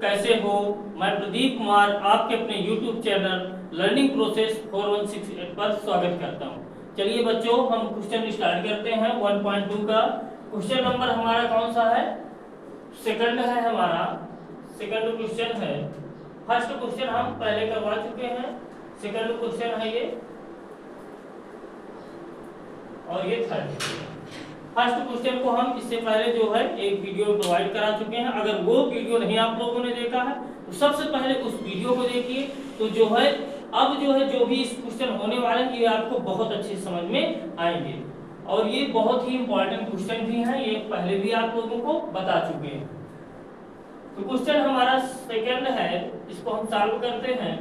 कैसे हो? मैं प्रदीप कुमार आपके अपने YouTube चैनल लर्निंग प्रोसेस 4168 पर स्वागत करता हूं। चलिए बच्चों, हम क्वेश्चन स्टार्ट करते हैं 1.2 का। क्वेश्चन नंबर हमारा कौन सा है? सेकंड है हमारा, सेकंड क्वेश्चन है। फर्स्ट क्वेश्चन हम पहले करवा चुके हैं, सेकंड क्वेश्चन है ये, और ये थर्ड। फर्स्ट क्वेश्चन को हम इससे पहले जो है एक वीडियो प्रोवाइड करा चुके हैं। अगर वो वीडियो नहीं आप लोगों ने देखा है तो सबसे पहले उस वीडियो को देखिए, तो जो है अब जो भी इस क्वेश्चन होने वाले हैं ये आपको बहुत अच्छे समझ में आएंगे, और ये बहुत ही इंपॉर्टेंट क्वेश्चन भी हैं, ये पहले भी आप लोगों को बता चुके हैं। तो क्वेश्चन हमारा सेकंड है, इसको हम सॉल्व करते हैं,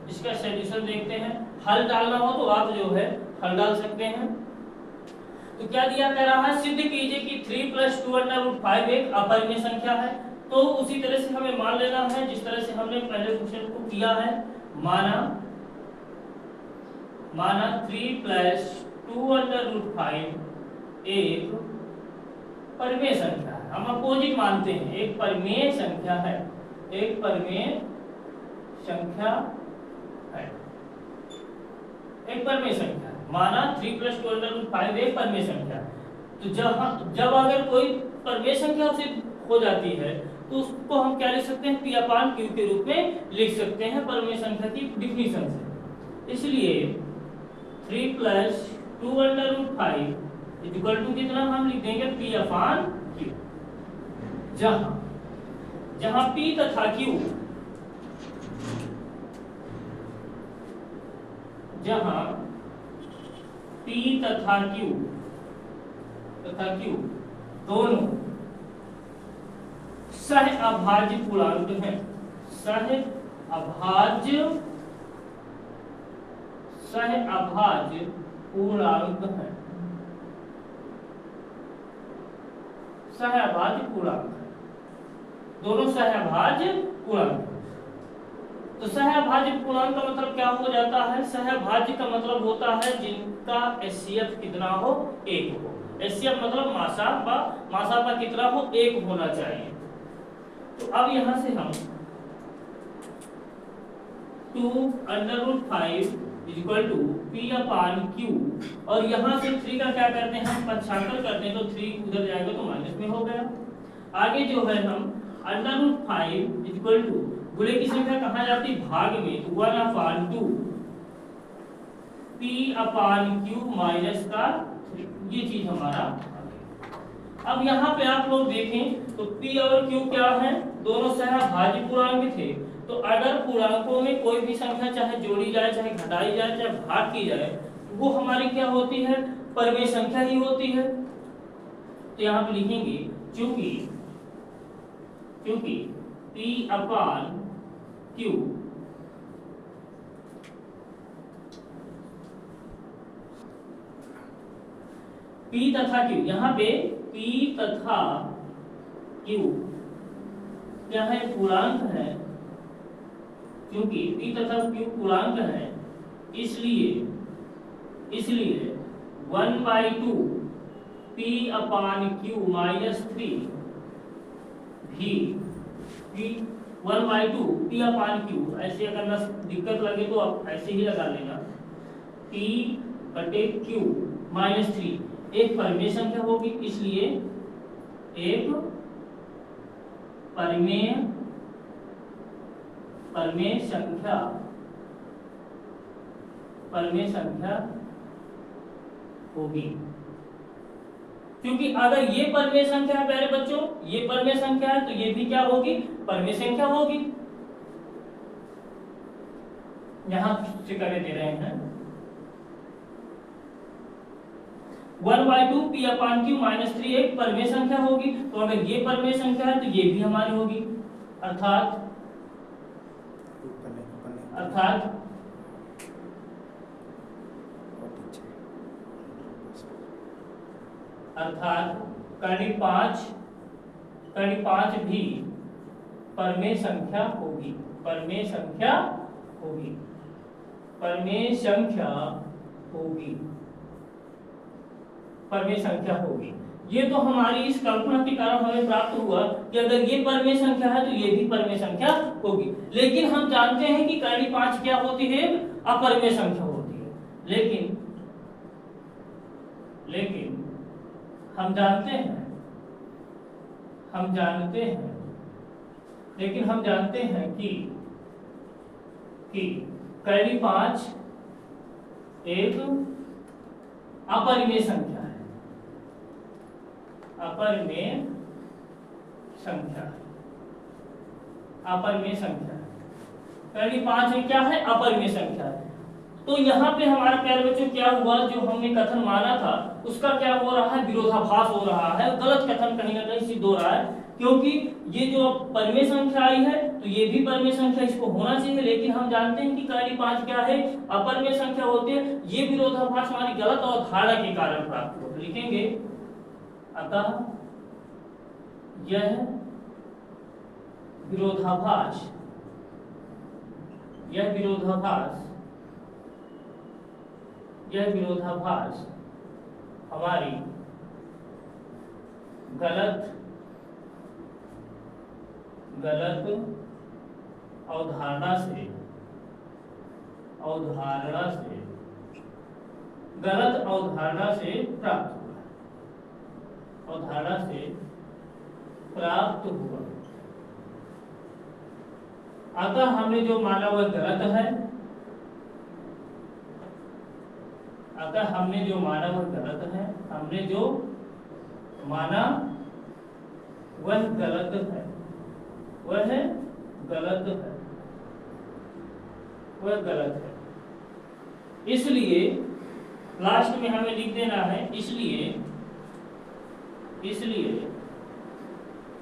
इसका सॉल्यूशन देखते हैं। हल डालना हो तो आप जो है हल डाल सकते हैं। तो क्या दिया कह रहा है, सिद्ध कीजिए कि 3 + 2√5 एक अपरिमेय संख्या है। तो उसी तरह से हमें मान लेना है जिस तरह से हमने पहले क्वेश्चन को किया है। माना 3 + 2√5 एक परिमेय संख्या है। हम अपोजिट मानते हैं, एक परिमेय संख्या है, एक परिमेय संख्या है, एक परिमेय संख्या है। माना 3 + 2√5 एक परिमेय संख्या है। तो जब अगर कोई परिमेय संख्या से हो जाती है तो उसको हम क्या लिख सकते हैं, P/Q के रूप में लिख सकते हैं परिमेय संख्या की डिफिनीशन से। इसलिए 3 + 2√5 = कितना हम लिख देंगे, P/Q। जहां P तथा Q, जहां P तथा Q दोनों सहअभाज्य पूर्णांक हैं, सहअभाज्य पूर्णांक हैं, सहअभाज्य पूर्णांक है, दोनों सहअभाज्य पूर्णांक। तो सहअभाज्य पूर्णांक का मतलब क्या हो जाता है? सहअभाज्य का मतलब होता है जिनका HCF कितना हो, 1 हो। HCF मतलब मासा कितना हो, 1 होना चाहिए। तो अब यहां से हम 2√5 = P/Q, और यहां से 3 का क्या करते हैं, हम पंचांतर करते हैं, तो 3 उधर जाएगा तो माइनस में हो गया। आगे जो है हम √5 गुणे की संख्या कहाँ जाती, भाग में, तो 1/2 P/Q माइनस का 3, ये चीज हमारा। अब यहाँ पे आप लोग देखें तो P और Q क्या है, दोनों सहअभाज्य पूर्णांक थे। तो अगर पूर्णांकों में कोई भी संख्या चाहे जोड़ी जाए, चाहे घटाई जाए, चाहे भाग की जाए, वो हमारी क्या होती है, परिमेय संख्या ही होती है। तो यहाँ पे लिखेंगे क्योंकि P/Q P तथा Q, यहाँ पे P तथा Q क्या है, पूर्णांक है। क्योंकि P तथा Q पूर्णांक है, इसलिए 1/2 P/Q माइनस 3 भी 1/2 P/Q। ऐसे अगर दिक्कत लगे तो आप ऐसे ही लगा लेना, P/Q माइनस 3 एक परिमेय संख्या होगी, इसलिए एक परिमेय संख्या होगी। क्योंकि अगर ये परिमेय संख्या है प्यारे बच्चों, ये परिमेय संख्या है, तो ये भी क्या होगी, परिमेय संख्या होगी। यहां से करे दे रहे हैं 1/2 P/Q माइनस 3 एक परिमेय संख्या होगी। तो अगर ये परिमेय संख्या है तो ये भी हमारी होगी, अर्थात कड़ी 5 भी परिमेय संख्या होगी, परिमेय संख्या होगी। ये तो हमारी इस कल्पना के कारण हमें प्राप्त हुआ कि अगर ये परमेय संख्या है तो ये भी परमेय संख्या होगी। लेकिन हम जानते हैं कि कड़ी 5 क्या होती है, अपरमेय संख्या होती है। लेकिन हम जानते हैं कि कड़ी 5 एक अपरिमेय संख्या है, अपरिमेय संख्या है। कड़ी 5 क्या है, अपरिमेय संख्या है। तो यहाँ पे हमारा प्यारे बच्चों क्या हुआ, जो हमने कथन माना था उसका क्या हो रहा है, विरोधाभास हो रहा है, गलत कथन कहीं ना कहीं सिद्ध हो रहा है। क्योंकि ये जो परमेय संख्या आई है तो ये भी परमेय संख्या इसको होना चाहिए, लेकिन हम जानते हैं कि कड़ी 5 क्या है, अपरमेय संख्या होती है। ये विरोधाभास हमारी गलत अवधारणा के कारण प्राप्त हुआ। लिखेंगे अतः यह विरोधाभास हमारी गलत अवधारणा से प्राप्त हुआ। अतः हमने जो माना वह गलत है, हमने जो माना वह गलत है। इसलिए लास्ट में हमें लिख देना है, इसलिए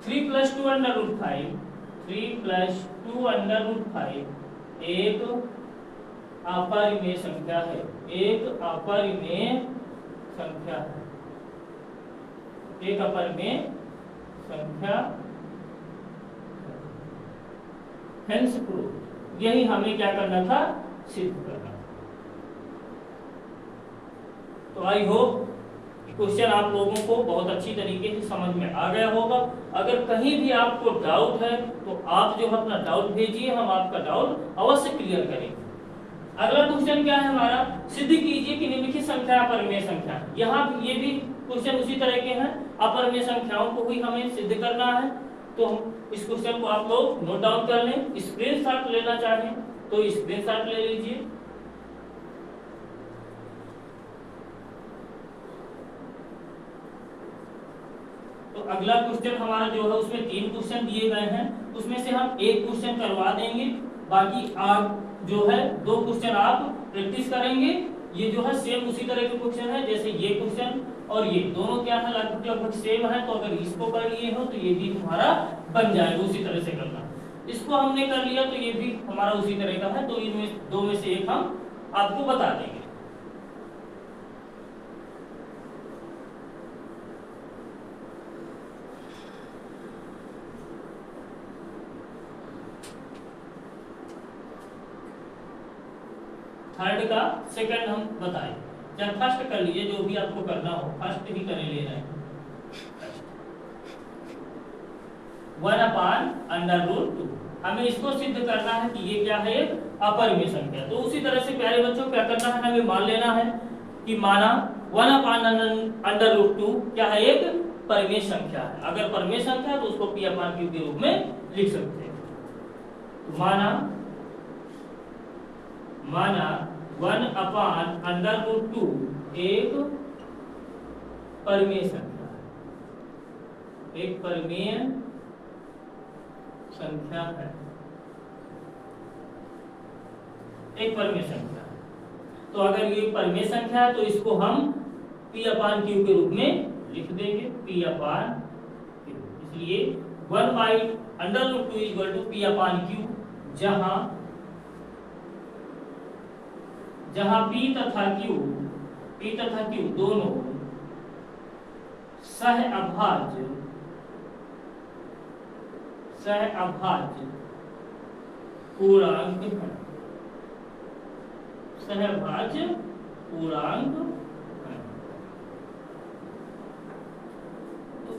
3 + 2√5 एक अपरिमेय संख्या है, हेंस प्रूफ। यही हमें क्या करना था, सिद्ध करना। तो आई होप क्वेश्चन आप लोगों को बहुत अच्छी तरीके से समझ में आ गया होगा। अगर कहीं भी आपको डाउट है तो आप जो अपना डाउट भेजिए, हम आपका डाउट अवश्य क्लियर करेंगे। अगला क्वेश्चन क्या है हमारा, सिद्ध कीजिए कि निम्नलिखित संख्या अपरिमेय संख्या है। यहाँ ये भी क्वेश्चन उसी तरह के हैं, अपरिमेय संख्याओं को ही हमें सिद्ध करना है। तो इस क्वेश्चन को आप लोग नोट डाउन कर लें। स्क्रीनशॉट लेना चाहें तो स्क्रीनशॉट ले लीजिए। तो अगला क्वेश्चन हमारा जो है उसमें 3 क्वेश्चन दिए गए हैं, उसमें से हम एक क्वेश्चन करवा देंगे, बाकी आप जो है 2 क्वेश्चन आप प्रैक्टिस करेंगे। ये जो है सेम उसी तरह के क्वेश्चन है, जैसे ये क्वेश्चन और ये दोनों क्या है, लगभग सेम है। तो अगर इसको कर लिए हो तो ये भी तुम्हारा बन जाएगा, उसी तरह से करना। इसको हमने कर लिया तो ये भी हमारा उसी तरह का है। तो इनमें 2 में से एक हम आपको बता देंगे। थर्ड का सेकंड हम बताएं, चाहे फर्स्ट कर लीजिए, जो भी आपको करना हो फर्स्ट ही कर लेना है। 1/√2 हमें इसको सिद्ध करना है कि ये क्या है, एक अपरिमेय संख्या। तो उसी तरह से प्यारे बच्चों क्या करना है, हमें मान लेना है कि माना 1/√2 क्या है, एक परिमेय संख्या है। अगर परिमेय संख्या है तो उसको P/Q के रूप में लिख सकते हैं। तो माना 1/√2 एक परिमेय संख्या है, एक परिमेय संख्या है, एक परिमेय संख्या है। तो अगर ये परिमेय संख्या है तो इसको हम P/Q के रूप में लिख देंगे, P/Q। इसलिए 1/√2 P/Q, जहां P तथा Q दोनों सहअभाज्य पूर्णांक हैं, सहअभाज्य पूर्णांक हैं।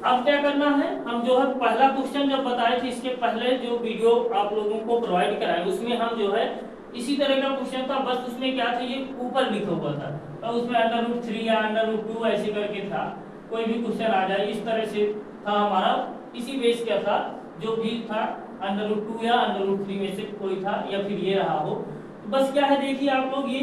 अब क्या करना है, हम जो है पहला क्वेश्चन जब बताए थे इसके पहले जो वीडियो आप लोगों को प्रोवाइड कराए उसमें हम जो है इसी तरह का क्वेश्चन था, बस उसमें क्या था ये ऊपर लिखा हुआ था, तो उसमें √3 या √2 ऐसे करके था, कोई भी क्वेश्चन आ जाए इस तरह से था हमारा, इसी बेस क्या था जो भी था √2 या √3 में से कोई था या फिर ये रहा हो। तो बस क्या है देखिए आप लोग, ये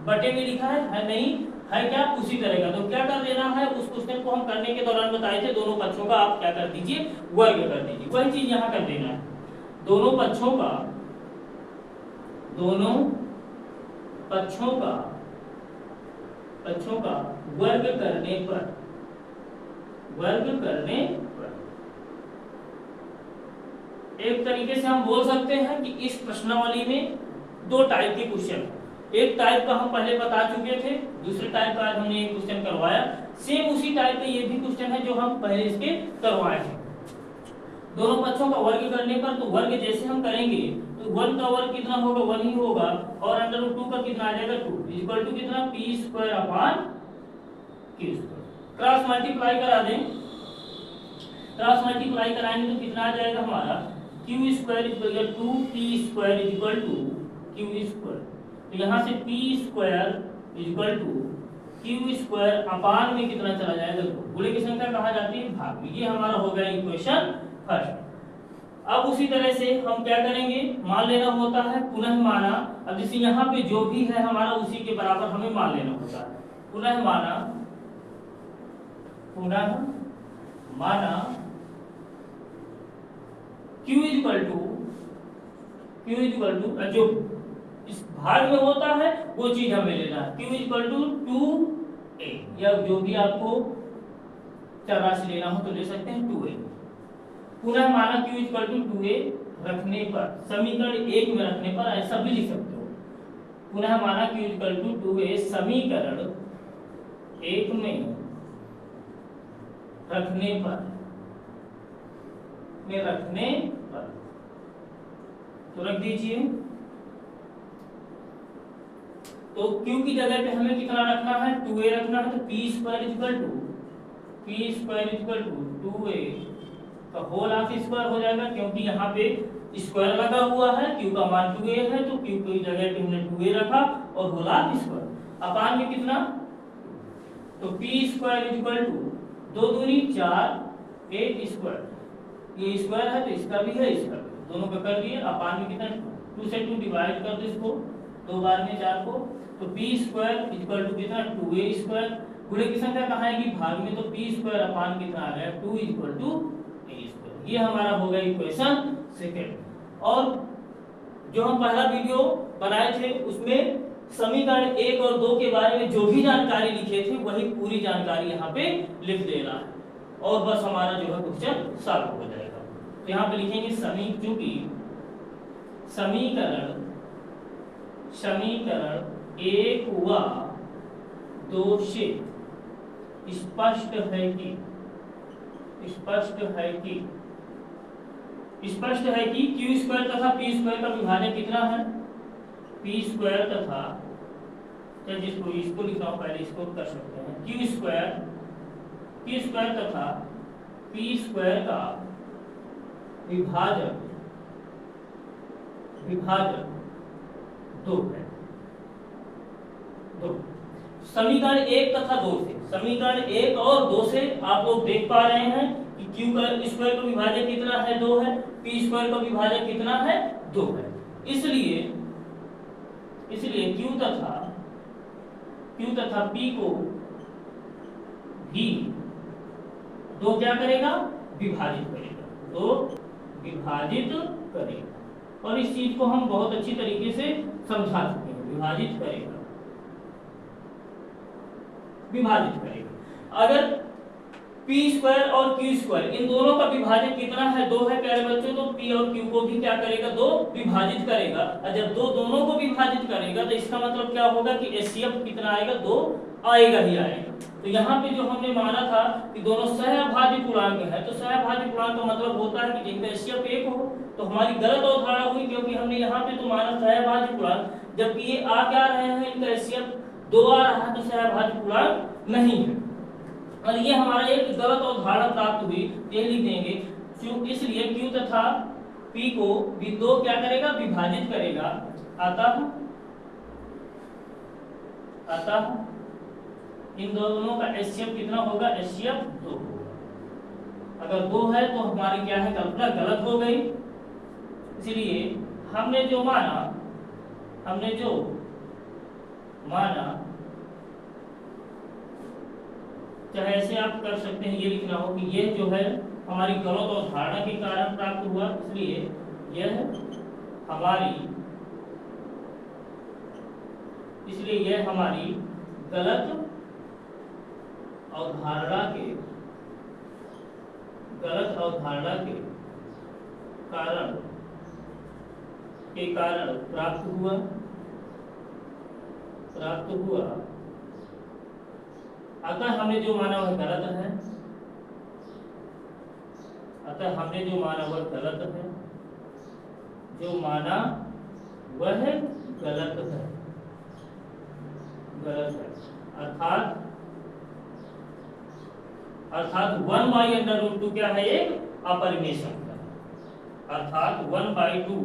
बटे में लिखा है नहीं है क्या उसी तरह का, तो क्या कर देना है उस क्वेश्चन को हम करने के दौरान बताए थे दोनों पक्षों का आप क्या कर दीजिए वर्ग कर दीजिए, वही चीज यहाँ कर देना है, दोनों पक्षों का वर्ग करने पर एक तरीके से हम बोल सकते हैं कि इस प्रश्नावली में दो टाइप के क्वेश्चन है, एक टाइप का हम पहले बता चुके थे, दूसरे टाइप का आज हमने एक क्वेश्चन करवाया, सेम उसी टाइप का ये भी क्वेश्चन है जो हम पहले इसके करवाए थे। दोनों पक्षों का वर्ग करने पर तो वर्ग जैसे हम करेंगे तो 1 का वर्ग कितना होगा 1 ही होगा और √2 का कितना आ जाएगा 2 इक्वल टू कितना p² क्रॉस मल्टीप्लाई करा दें, क्रॉस मल्टीप्लाई कराएंगे तो कितना आ जाएगा हमारा q² 2p² q², तो यहाँ से p² q² अपान में कितना चला जाएगा 2, गुणे की संख्या कहा जाती है भाग में, ये हमारा हो गया इक्वेशन फर्स्ट। अब उसी तरह से हम क्या करेंगे, मान लेना होता है पुनः माना, अब जैसे यहाँ पे जो भी है हमारा उसी के बराबर हमें मान लेना होता है, पुनः माना q जो इस भाग में होता है वो चीज हमें लेना है, q 2a या जो भी आपको चरराशि लेना हो तो ले सकते हैं 2a। पुनः माना q 2a रखने पर, समीकरण 1 में रखने पर ऐसा भी लिख सकते हो, पुनः माना q 2a समीकरण 1 में रखने पर तो रख दीजिए, तो q की जगह पे हमें कितना रखना है 2a रखना है, तो p² 2a का होल हाफ स्क्वायर हो जाएगा, क्योंकि यहाँ पे स्क्वायर लगा हुआ है, q का मान 2a है तो q की जगह पे हमने 2a रखा और होल हाफ स्क्वायर अपान में कितना, तो p² 2 दूनी 4 1 स्क्वायर, ये स्क्वायर है तो इसका भी है इसका भी, दोनों का कर दिए, अपान में कितना 2 से 2 डिवाइड कर दो इसको 2 बार में 4 को, तो p² कितना 2a², गुणे की संख्या कहाँ आएगी भाग में, तो p² अपान कितना आ गया 2 a², ये हमारा हो गया इक्वेशन सेकंड। और जो हम पहला वीडियो बनाए थे उसमें समीकरण 1 और 2 के बारे में जो भी जानकारी लिखे थे वही पूरी जानकारी यहाँ पे लिख देना है और बस हमारा जो है क्वेश्चन सॉल्व हो जाएगा। तो यहाँ पे लिखेंगे चूंकि समीकरण 1 व 2 से स्पष्ट है कि q² तथा p² का विभाजन कितना है, p² तथा इसको लिख रहा हूं, पहले इसको कर सकते हैं, q² तथा p² का विभाजक 2 है। समीकरण 1 तथा 2 से, समीकरण 1 और 2 से आप लोग देख पा रहे हैं कि q² का विभाजक कितना है 2 है, p² का विभाजक कितना है 2 है, इसलिए q तथा p को भी 2 क्या करेगा विभाजित करेगा, और इस चीज को हम बहुत अच्छी तरीके से समझा चुके हैं, विभाजित करेगा। अगर p² और q² इन दोनों का विभाजन कितना है 2 है प्यारे बच्चों, तो p और q को भी क्या करेगा 2 विभाजित करेगा, और जब दोनों को विभाजित करेगा तो इसका मतलब क्या होगा कि HCF कितना आएगा 2 आएगा ही आएगा। तो यहाँ पे जो हमने माना था कि दोनों सहभाज्य पूर्णांक है, तो सहभाज्य पूर्णांक का मतलब होता है कि जिनका HCF 1 हो, तो हमारी गलत अवधारणा हुई, क्योंकि हमने यहाँ पे तो माना सहभाज्य पूर्णांक, जबकि ये आ क्या रहे हैं इनका HCF 2 आ रहा है, तो सहभाज्य पूर्णांक नहीं है। और ये हमारा एक गलत अवधारणा प्राप्त हुई, ये लिख देंगे क्यों, इसलिए Q तथा P को भी दो क्या करेगा, विभाजित करेगा। अतः इन दोनों का HCF कितना होगा, HCF 2 होगा। अगर 2 है तो हमारी क्या है, कल्पना गलत हो गई। इसलिए हमने जो माना चाहे ऐसे आप कर सकते हैं, ये लिखना हो कि ये जो है हमारी गलत अवधारणा के कारण प्राप्त हुआ, इसलिए यह हमारी गलत अवधारणा के कारण प्राप्त हुआ। अतः हमने जो माना वह गलत है। जो माना वह गलत है। अर्थात 1/√2 क्या है, एक अपरिमेय संख्या। अर्थात 1/2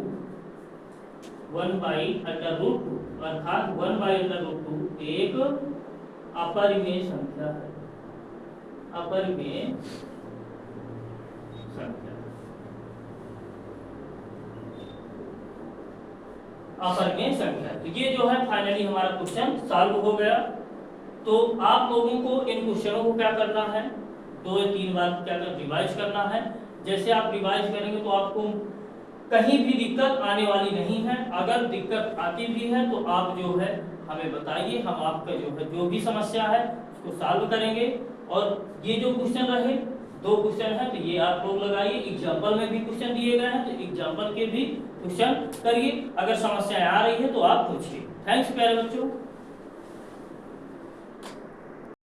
अर्थात 1/√2 एक अपरिमेय संख्या है। तो ये जो है फाइनली हमारा क्वेश्चन सॉल्व हो गया। तो आप लोगों को इन क्वेश्चनों को क्या करना है, 2 या 3 बार क्या रिवाइज करना है। जैसे आप रिवाइज करेंगे तो आपको कहीं भी दिक्कत आने वाली नहीं है। अगर दिक्कत आती भी है तो आप जो है हमें बताइए, हम आपका जो है जो भी समस्या है उसको सॉल्व करेंगे। और ये जो क्वेश्चन रहे 2 क्वेश्चन है तो ये आप लोग लगाइए। एग्जाम्पल में भी क्वेश्चन दिए गए हैं तो एग्जाम्पल के भी क्वेश्चन करिए। अगर समस्याएं आ रही है तो आप पूछिए। थैंक्स प्यारे बच्चों।